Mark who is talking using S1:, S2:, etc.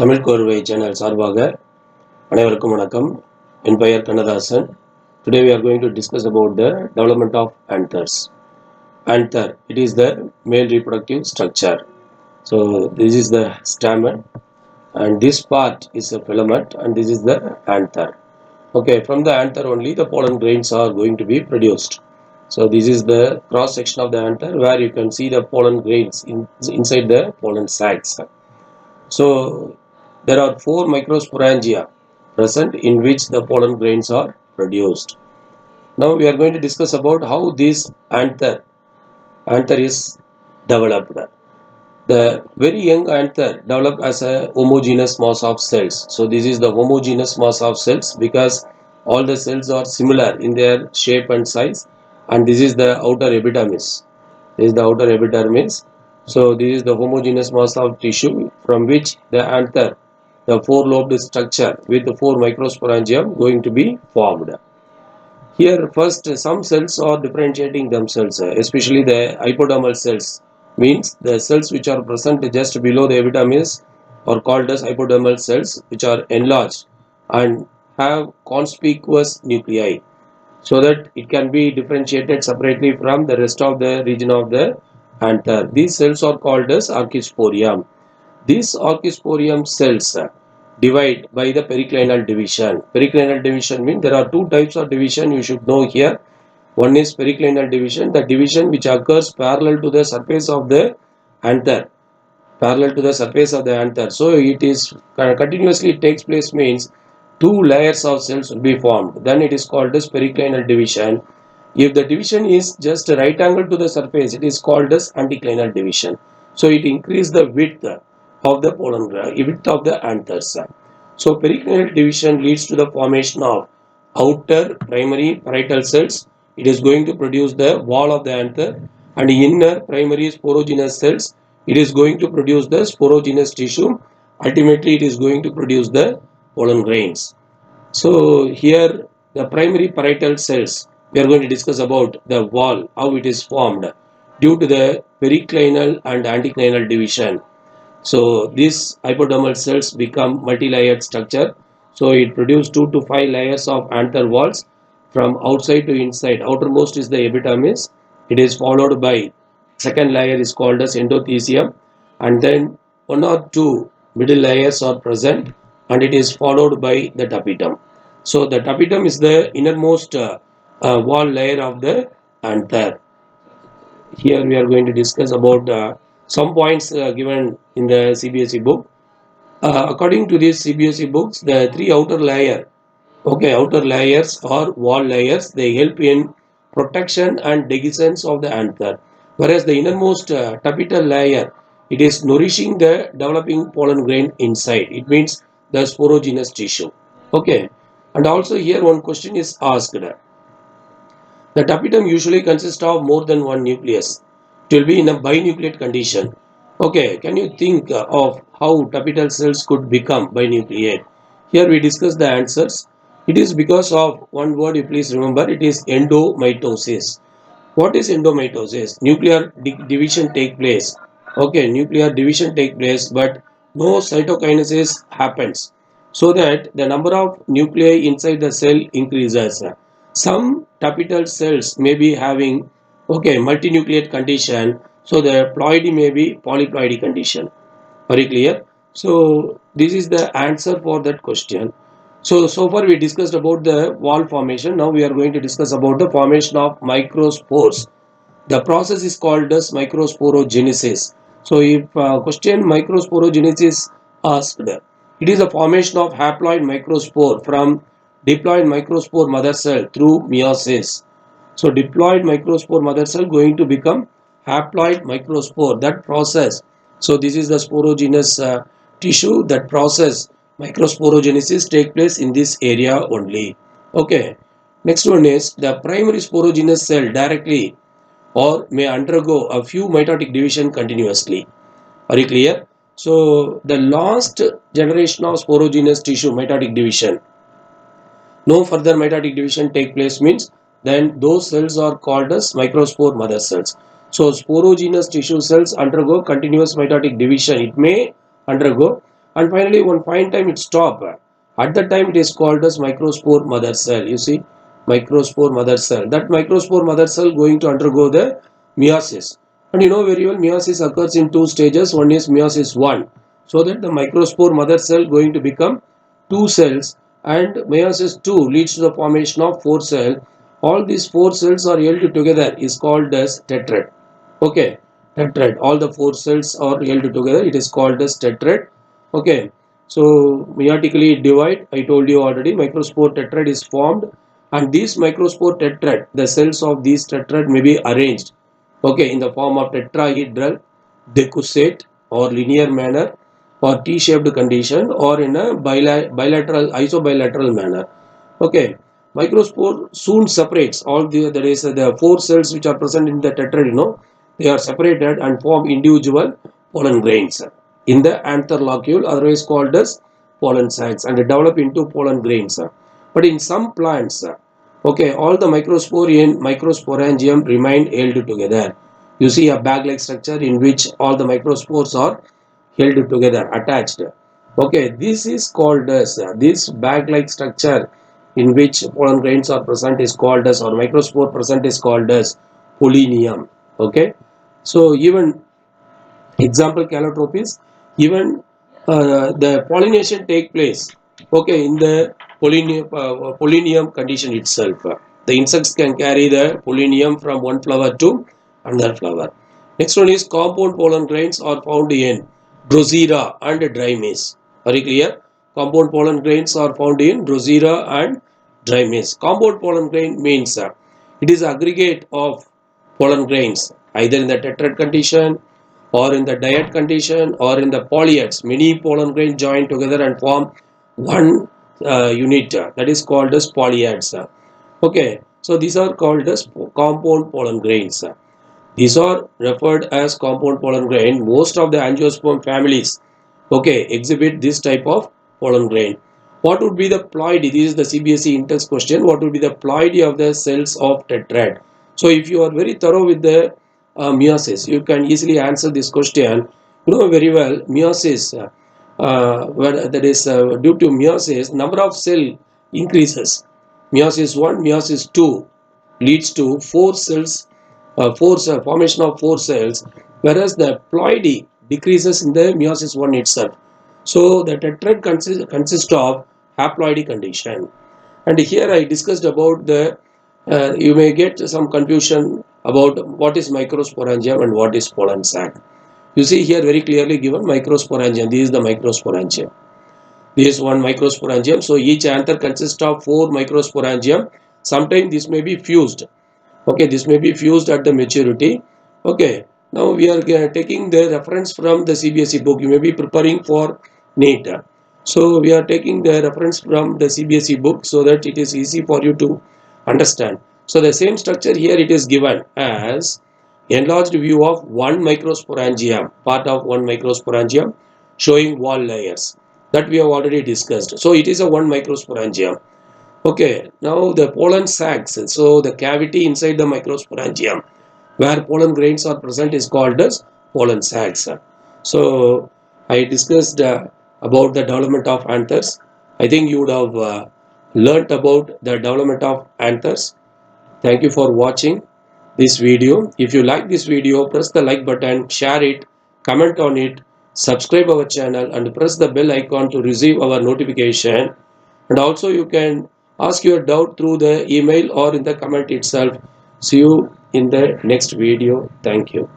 S1: தமிழ் கோர்வை சேனல் சார்பாக அனைவருக்கும் வணக்கம். என் பெயர் Kannadasan. Today we are going to discuss about the development of anthers. Anther, it is the male reproductive structure. So this is the stamen and this part is a filament and this is the anther. Okay, from the anther only the pollen grains are going to be produced. So this is the cross section of the anther where you can see the pollen grains inside the pollen sacs. So there are 4 microsporangia present in which the pollen grains are produced. Now we are going to discuss about how this anther is developed. The very young anther develop as a homogeneous mass of cells. So this is the homogeneous mass of cells because all the cells are similar in their shape and size, and this is the outer epidermis. This is the outer epidermis. So this is the homogeneous mass of tissue from which the anther, the four-lobed structure with the 4 microsporangium going to be formed. Here first some cells are differentiating themselves, especially the hypodermal cells, means the cells which are present just below the epidermis are called as hypodermal cells, which are enlarged and have conspicuous nuclei, so that it can be differentiated separately from the rest of the region of the anther. These cells are called as archisporium. These archisporium cells divide by the periclinal division. Periclinal division means there are 2 types of division you should know here. One is periclinal division, the division which occurs parallel to the surface of the anther. Parallel to the surface of the anther. So it is continuously takes place means 2 layers of cells will be formed. Then it is called as periclinal division. If the division is just right angle to the surface, it is called as anticlinal division. So it increases the width of the pollen width of the anthers. So periclinal division leads to the formation of outer primary parietal cells. It is going to produce the wall of the anther, and inner primary sporogenous cells. It is going to produce the sporogenous tissue. Ultimately, it is going to produce the pollen grains. So here the primary parietal cells, we are going to discuss about the wall, how it is formed due to the periclinal and anticlinal division. So these hypodermal cells become multi-layered structure. So it produces 2 to 5 layers of anther walls from outside to inside. Outermost is the epidermis. It is followed by second layer is called as endothecium, and then 1 or 2 middle layers are present, and it is followed by the tapetum. So the tapetum is the innermost wall layer of the anther. Here we are going to discuss about some points given in the CBSE book. According to these CBSE books, the 3 outer outer layers or wall layers, they help in protection and dehiscence of the anther. Whereas the innermost tapetal layer, it is nourishing the developing pollen grain inside. It means the sporogenous tissue. Okay. And also here one question is asked. The tapetum usually consists of more than one nucleus. It will be in a binucleate condition. Okay, can you think of how tapetal cells could become binucleate? Here we discuss the answers. It is because of one word you please remember, it is endomitosis. What is endomitosis? Nuclear division take place. Okay, nuclear division take place, but no cytokinesis happens, so that the number of nuclei inside the cell increases. Some tapetal cells may be having multinucleate condition, so the ploidy may be polyploidy condition. Very clear? So this is the answer for that question. So far we discussed about the wall formation. Now we are going to discuss about the formation of microspores. The process is called as microsporogenesis. So if question microsporogenesis asked, it is the formation of haploid microspore from diploid microspore mother cell through meiosis. So diploid microspore mother cell going to become haploid microspore, that process. So this is the sporogenous tissue, that process microsporogenesis take place in this area only. Okay. Next one is the primary sporogenous cell directly or may undergo a few mitotic division continuously. Are you clear? So the last generation of sporogenous tissue mitotic division, no further mitotic division take place means then those cells are called as microspore mother cells. So sporogenous tissue cells undergo continuous mitotic division. It may undergo, and finally one fine time it stop. At that time it is called as microspore mother cell. You see, microspore mother cell. That microspore mother cell going to undergo the meiosis. And you know very well meiosis occurs in two stages. One is meiosis 1. So that the microspore mother cell going to become 2 cells, and meiosis 2 leads to the formation of 4 cells. All these 4 cells are held together is called as tetrad. Okay, tetrad. All the 4 cells are held together. It is called as tetrad. Okay, so meiotically divide. I told you already. Microspore tetrad is formed, and these microspore tetrad, the cells of these tetrad may be arranged. Okay, in the form of tetrahedral, decussate, or linear manner, or T-shaped condition, or in a bilateral, isobilateral manner. Okay, microspore soon separates all that is the 4 cells which are present in the tetrad. You know, they are separated and form individual pollen grains in the anther locule, otherwise called as pollen sacs, and develop into pollen grains. But in some plants, okay, all the microspore in microsporangium remain held together. You see a bag-like structure in which all the microspores are held together, attached. Okay, this is called as this bag-like structure in which pollen grains are present is called as, or microspore present is called as pollinium. Okay, so even example calotropis, even the pollination take place. Okay, in the pollinium condition itself, the insects can carry the pollinium from one flower to another flower. Next one is compound pollen grains are found in Drosera and dry maize. Are you clear? Compound pollen grains are found in Drosera and dry maize. Compound pollen grain means it is aggregate of pollen grains either in the tetrad condition or in the diet condition or in the polyads. Many pollen grains join together and form one unit that is called as polyads. Okay, so these are called as compound pollen grains. These are referred as compound pollen grain. Most of the angiosperm families, okay, exhibit this type of pollen grain. What would be the ploidy? This is the CBSE in-text question. What would be the ploidy of the cells of tetrad? So if you are very thorough with the meiosis, you can easily answer this question. You know very well meiosis, that is due to meiosis, number of cell increases. Meiosis 1, meiosis 2 leads to 4 cells, formation of 4 cells, whereas the ploidy decreases in the meiosis 1 itself. So the tetrad consists of haploidy condition. And here I discussed about the, you may get some confusion about what is microsporangium and what is pollen sac. You see here very clearly given microsporangium. This is the microsporangium. This is one microsporangium. So each anther consists of 4 microsporangium. Sometimes this may be fused. Okay, this may be fused at the maturity. Okay, now we are taking the reference from the CBSE book. You may be preparing for NEET. So we are taking the reference from the CBSE book so that it is easy for you to understand. So the same structure here it is given as enlarged view of one microsporangium, part of one microsporangium showing wall layers that we have already discussed. So it is a one microsporangium. Okay, now the pollen sacs. So the cavity inside the microsporangium where pollen grains are present is called as pollen sacs. So I discussed about the development of anthers. I think you would have learnt about the development of anthers. Thank you for watching this video. If you like this video, press the like button, share it, comment on it, subscribe our channel and press the bell icon to receive our notification. And also you can ask your doubt through the email or in the comment itself. See you in the next video. Thank you.